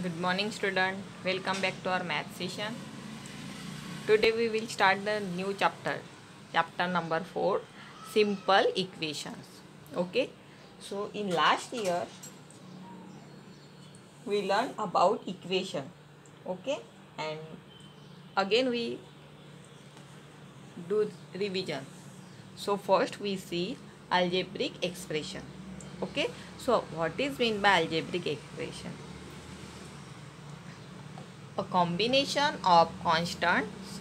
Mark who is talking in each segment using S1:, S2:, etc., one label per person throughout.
S1: Good morning student. Welcome back to our math session. Today we will start the new chapter. Chapter number 4, simple equations. Okay. So in last year we learned about equation. Okay. And again we do revision. So first we see algebraic expression. Okay. So what is meant by algebraic expression? A combination of constants,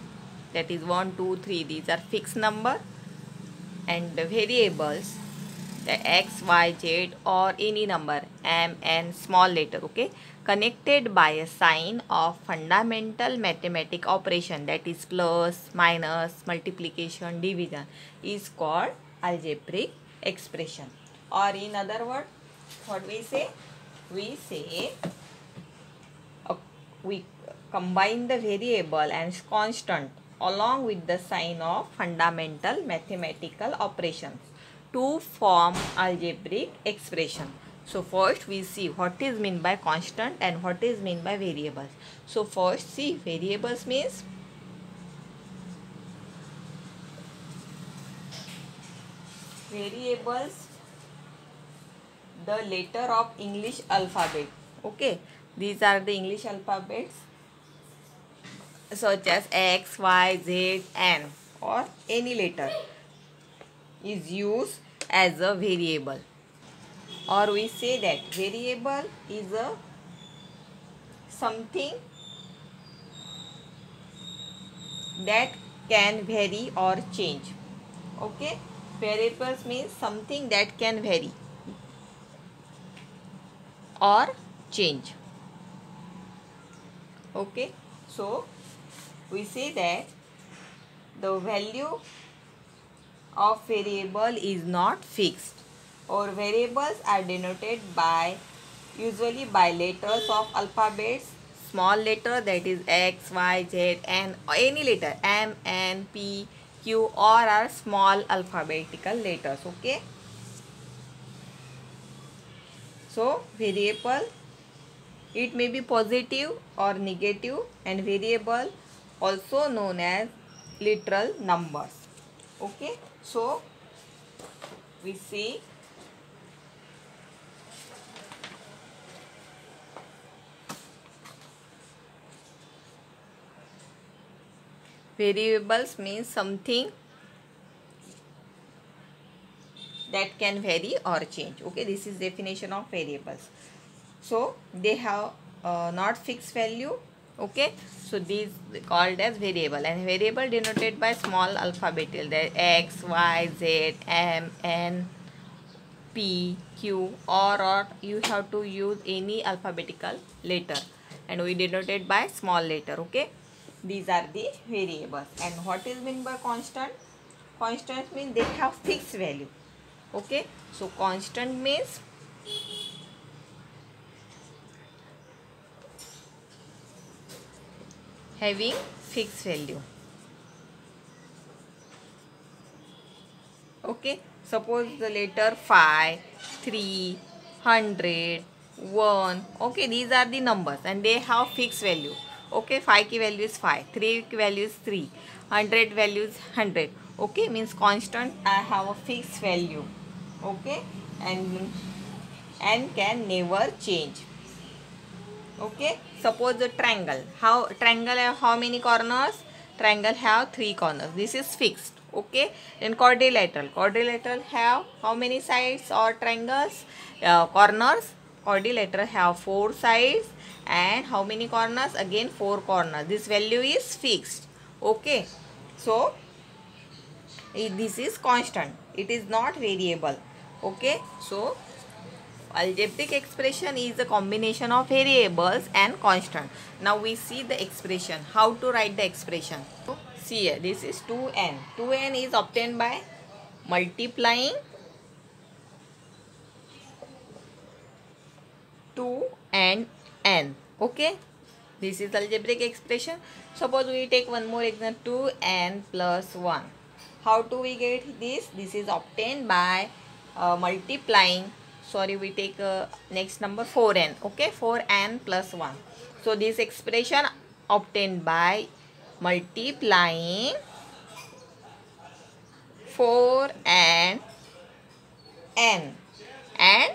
S1: that is 1 2 3, these are fixed number, and the variables, the x y z or any number m n small letter, okay, connected by a sign of fundamental mathematical operation, that is plus, minus, multiplication, division, is called algebraic expression. Or in other words, what we say? We say we combine the variable and constant along with the sign of fundamental mathematical operations to form algebraic expression. So first we see what is meant by constant and what is meant by variables. So first see, variables means variables, the letter of English alphabet. Okay, these are the English alphabets such as X, Y, Z, N, or any letter is used as a variable. Or we say that variable is a something that can vary or change. Okay, variables means something that can vary or change. Okay, so we say that the value of variable is not fixed, or variables are denoted by usually by letters of alphabets, small letter, that is x, y, z, and any letter m, n, p, q, or are small alphabetical letters. Okay, so variable, it may be positive or negative, and variable also known as literal numbers. Okay, so we see variables means something that can vary or change. Okay, this is definition of variables. So they have not fixed value. Okay, so these called as variable, and variable denoted by small alphabetical, that x, y, z, m, n, p, q, or you have to use any alphabetical letter, and we denoted by small letter. Okay, these are the variables. And what is meant by constant? Constant means they have fixed value. Okay, so constant means having fixed value. Okay, suppose the letter 5, 3, 100, 1. Okay, these are the numbers and they have fixed value. Okay, 5 ki value is 5, 3 ki value is 3, 100 value is 100. Okay, means constant I have a fixed value. Okay, and can never change. Okay, suppose the triangle. Triangle have how many corners? Triangle have 3 corners. This is fixed. Okay, then quadrilateral. Quadrilateral have how many sides or triangles? Corners. Quadrilateral have 4 sides and how many corners? Again 4 corners. This value is fixed. Okay, so this is constant. It is not variable. Okay, so algebraic expression is a combination of variables and constant. Now we see the expression. How to write the expression? So, see here, this is 2n. 2n is obtained by multiplying 2 and n. Okay, this is algebraic expression. Suppose we take one more example, 2n plus 1. How do we get this? This is obtained by multiplying sorry, we take next number 4n. Okay, 4n plus 1. So this expression obtained by multiplying 4 and n and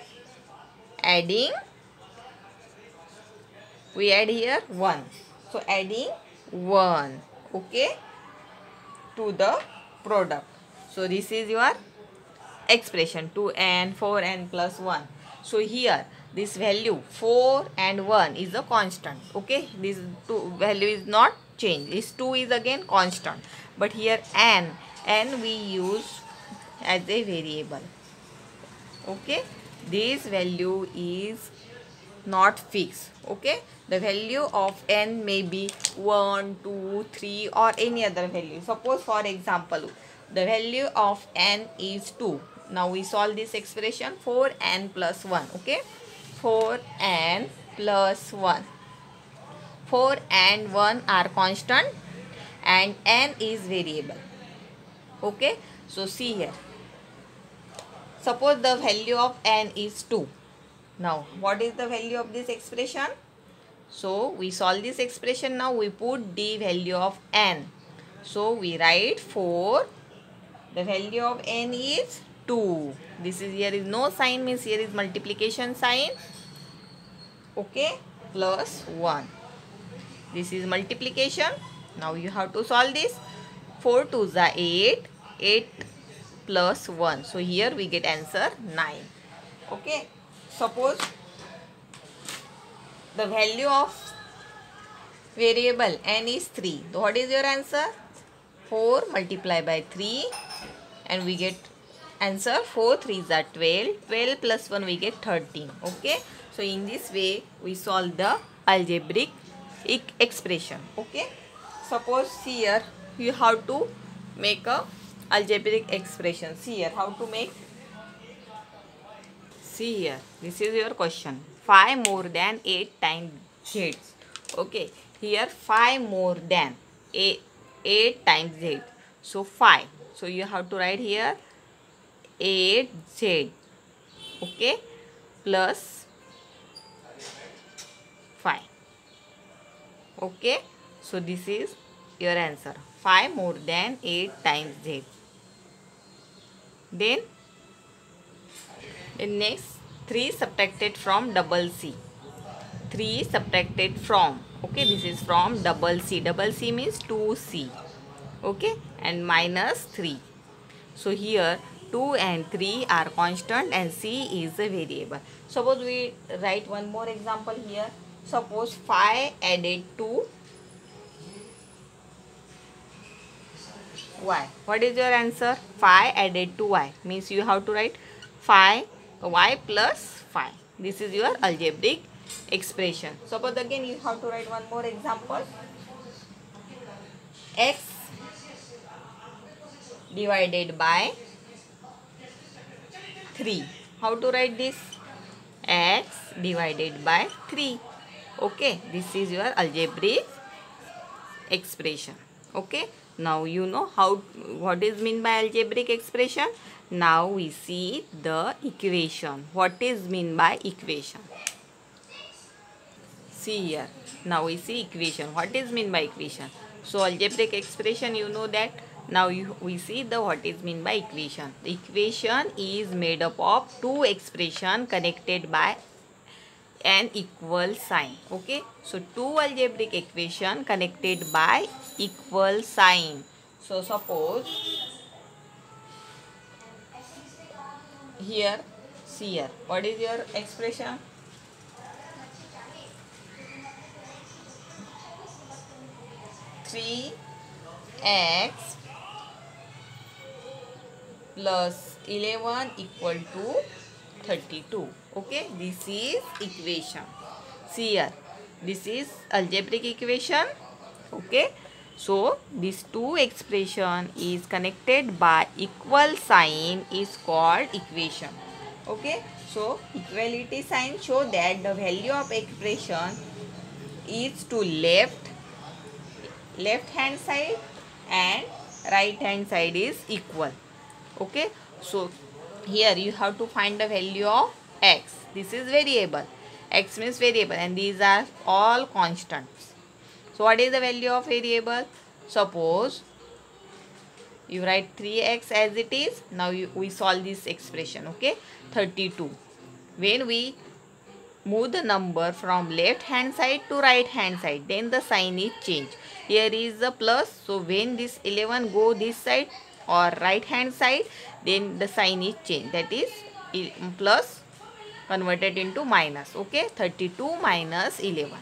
S1: adding, we add here 1. So adding 1, okay, to the product. So this is your expression 2n 4n plus 1. So here this value 4 and 1 is a constant. Okay, this two value is not changed. This 2 is again constant, but here n we use as a variable. Okay, this value is not fixed. Okay, the value of n may be 1 2 3 or any other value. Suppose for example the value of n is 2. Now we solve this expression 4n plus 1. Okay, 4n plus 1. 4 and 1 are constant and n is variable. Okay, so see here. Suppose the value of n is 2. Now what is the value of this expression? So we solve this expression. Now we put the value of n. So we write 4. The value of n is 2. This is, here is no sign, means here is multiplication sign. Okay, plus 1. This is multiplication. Now you have to solve this. 4 2s are 8. 8 plus 1. So here we get answer 9. Okay. Suppose the value of variable n is 3. So what is your answer? 4 multiplied by 3 and we get answer 4 3s are 12. 12 plus 1 we get 13. Okay. So in this way we solve the algebraic expression. Okay. Suppose here you have to make a algebraic expression. See here how to make. See here, this is your question. 5 more than 8 times z. Okay, here 5 more than 8 times z. So 5. So you have to write here 8z. Okay, plus 5. Okay, so this is your answer. 5 more than 8 times z. Then next, 3 subtracted from double C. 3 subtracted from. Okay, this is from double C. Double C means 2C. Okay, and minus 3. So here 2 and 3 are constant and C is a variable. Suppose we write one more example here. Suppose 5 added to y. What is your answer? 5 added to y. Means you have to write 5 y plus 5. This is your algebraic expression. Suppose again you have to write one more example. X divided by 3. How to write this? X divided by 3. Okay, this is your algebraic expression. Okay, now you know what is meant by algebraic expression. Now we see the equation. What is mean by equation? See here. Now we see equation. What is mean by equation? So algebraic expression, you know that. Now we see the what is mean by equation. The equation is made up of two expression connected by an equal sign. Okay. So two algebraic equation connected by equal sign. So suppose here, see here, what is your expression? Three x plus 11 equal to 32. Okay, this is equation. See here, this is algebraic equation. Okay, so this two expression is connected by equal sign is called equation. Okay, so equality sign show that the value of expression is to left hand side and right hand side is equal. Okay, so here you have to find the value of x. This is variable. X means variable and these are all constants. So what is the value of variable? Suppose you write 3x as it is. Now we solve this expression. Okay, 32. When we move the number from left hand side to right hand side, then the sign is changed. Here is the plus, so when this 11 go this side or right hand side, then the sign is changed, that is plus converted into minus. Okay, 32 minus 11.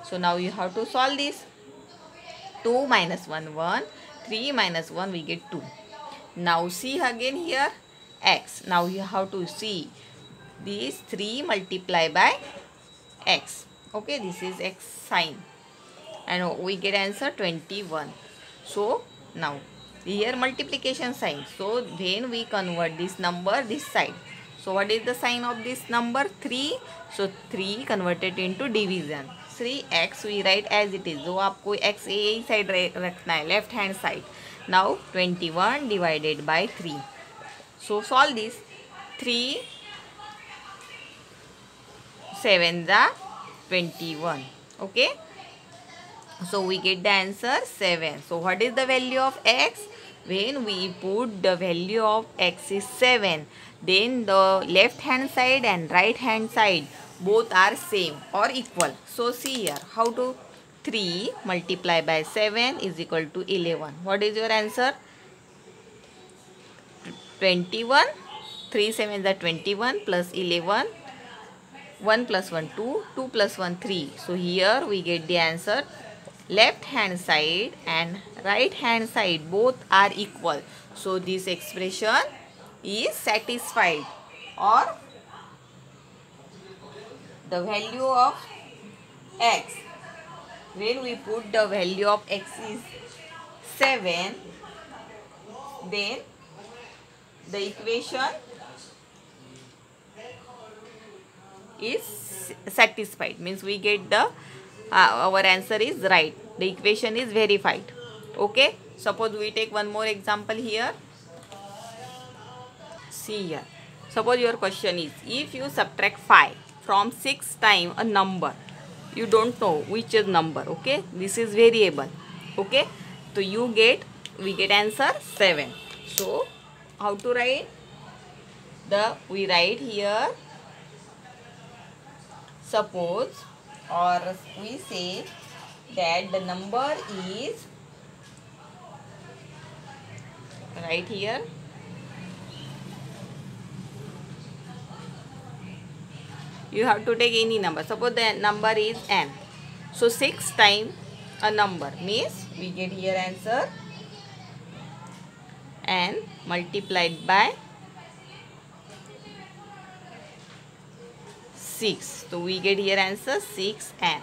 S1: So now you have to solve this. 2 minus 1 1, 3 minus 1 we get 2. Now see again here x. Now you have to see this 3 multiply by x. Okay, this is x sign and we get answer 21. So now here multiplication sign. So when we convert this number this side, so what is the sign of this number? 3. So 3 converted into division. 3x we write as it is. जो आपको x यही side रखना है, left hand side. Now 21 divided by 3. So solve this. 3 7 the 21. Okay, so we get the answer 7. So what is the value of x? When we put the value of x is 7, then the left hand side and right hand side both are same or equal. So see here how to 3 multiply by 7 is equal to 11. What is your answer? 21. 3 7 is 21 plus 11. 1 plus 1 2, 2 plus 1 3. So here we get the answer. Left hand side and right hand side both are equal. So this expression is satisfied, or the value of x, when we put the value of x is 7, then the equation is satisfied, means we get the our answer is right, the equation is verified. Okay, suppose we take one more example here. See here, suppose your question is, if you subtract 5 from 6 times a number, you don't know which is number. Okay, this is variable. Okay, so we get answer 7. So how to write? We write here, suppose, or we say that the number is, right here, you have to take any number. Suppose the number is n. So 6 times a number means we get here answer n multiplied by 6. So we get here answer 6n.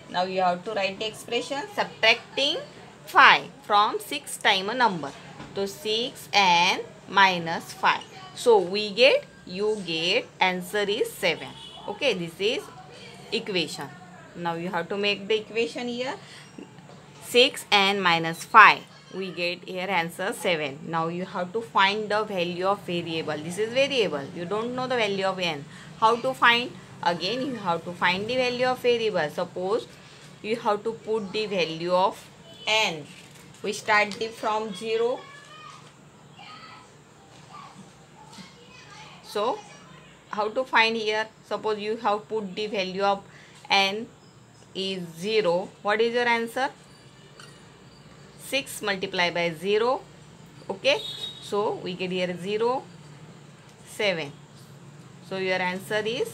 S1: Now you have to write the expression subtracting 5 from 6 times a number. So 6n minus 5. So you get answer is 7. Okay, this is equation. Now you have to make the equation here. 6n minus 5. We get here answer 7. Now you have to find the value of variable. This is variable. You don't know the value of n. How to find? Again you have to find the value of variable. Suppose you have to put the value of n. We start from 0. So how to find here? Suppose you have put the value of n is 0. What is your answer? 6 multiplied by 0. Okay, so we get here 0 7. So your answer is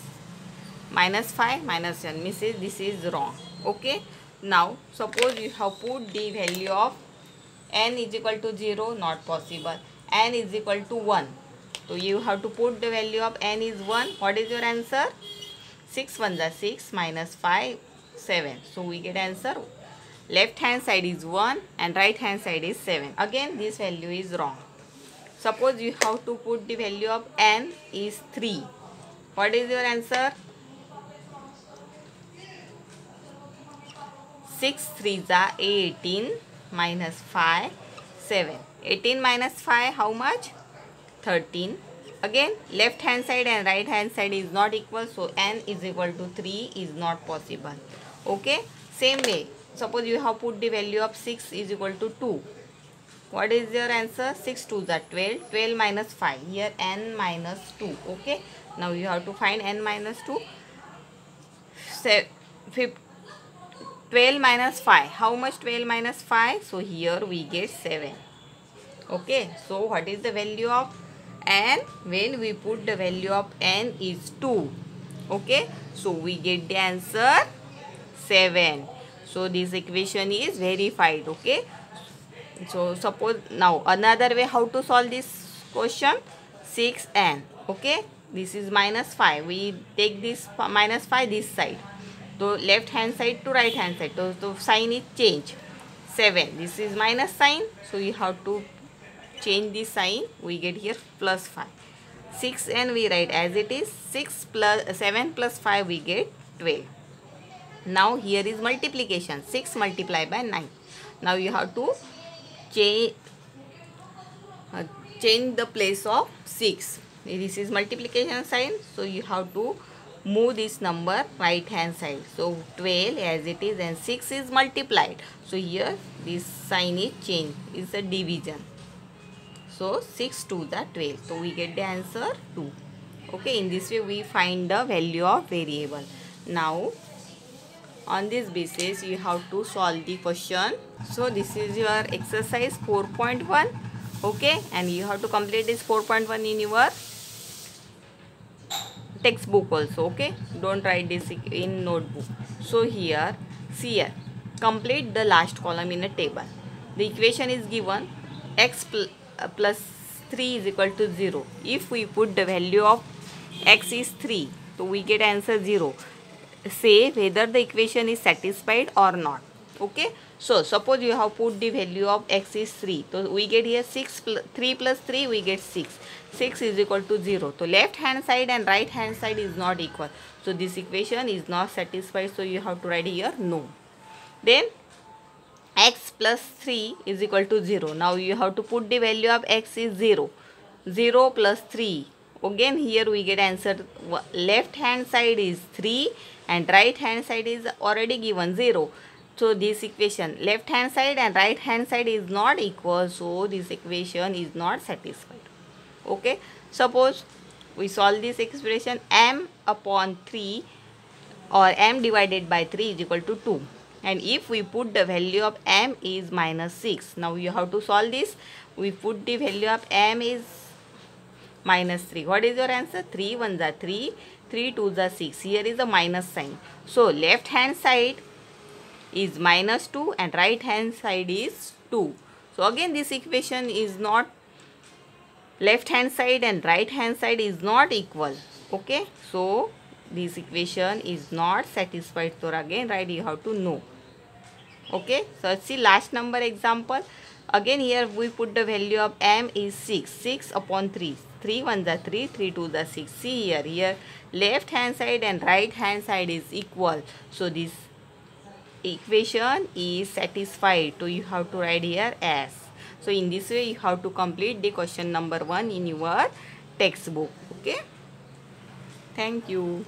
S1: minus 5 minus 1, means this is wrong. Okay, now suppose you have put the value of n is equal to 0, not possible. N is equal to 1. So you have to put the value of n is 1. What is your answer? 6 1 is 6 minus 5 7. So we get answer. Left hand side is 1 and right hand side is 7. Again this value is wrong. Suppose you have to put the value of n is 3. What is your answer? 6 3 is 18 minus 5 7. 18 minus 5 how much? 13. Again, left hand side and right hand side is not equal, so n is equal to 3 is not possible. Okay, same way, suppose you have put the value of 6 is equal to 2. What is your answer? 6 2s are 12. 12 minus 5. Here n minus 2. Okay. Now you have to find n minus 2. 12 minus 5. How much 12 minus 5? So here we get 7. Okay. So what is the value of n? When we put the value of n is 2. Okay. So we get the answer 7. So this equation is verified. Okay. So suppose now another way how to solve this question, 6n. Okay, this is minus 5. We take this minus 5 this side. So left hand side to right hand side. So the sign is change. 7. This is minus sign. So you have to change the sign. We get here plus 5. 6n we write as it is. 7 plus 5 we get 12. Now here is multiplication. 6 multiplied by 9. Now you have to change the place of 6. This is multiplication sign, so you have to move this number right hand side. So 12 as it is and 6 is multiplied. So here this sign is changed. It's a division. So 6 2 the 12. So we get the answer 2. Okay, in this way we find the value of variable. Now on this basis you have to solve the question. So this is your exercise 4.1. okay, and you have to complete this 4.1 in your textbook also. Okay, don't write this in notebook. So here, see here, complete the last column in a table. The equation is given, x plus 3 is equal to 0. If we put the value of x is 3, so we get answer 0. Say whether the equation is satisfied or not. Okay, so suppose you have put the value of x is 3, so we get here 3 plus 3 we get 6. 6 is equal to 0. So left hand side and right hand side is not equal, so this equation is not satisfied, so you have to write here no. Then x plus 3 is equal to 0. Now you have to put the value of x is 0. 0 plus 3. Again here we get answer, left hand side is 3 and right hand side is already given 0. So this equation, left hand side and right hand side is not equal, so this equation is not satisfied. Okay, suppose we solve this expression, m upon 3 or m divided by 3 is equal to 2. And if we put the value of m is minus 6. Now you have to solve this. We put the value of m is minus 3. What is your answer? 3 1s are 3, 3 2s are 6. Here is a minus sign. So left hand side is minus 2 and right hand side is 2. So again this equation is not, left hand side and right hand side is not equal. Okay, so this equation is not satisfied. So again right you have to know. Okay, so let's see last number example. Again here we put the value of m is 6. 6 upon 3. 3 1s are 3, 3 2s are 6. See here left hand side and right hand side is equal. So this equation is satisfied. So you have to write here as. So in this way you have to complete the question number 1 in your textbook. Okay. Thank you.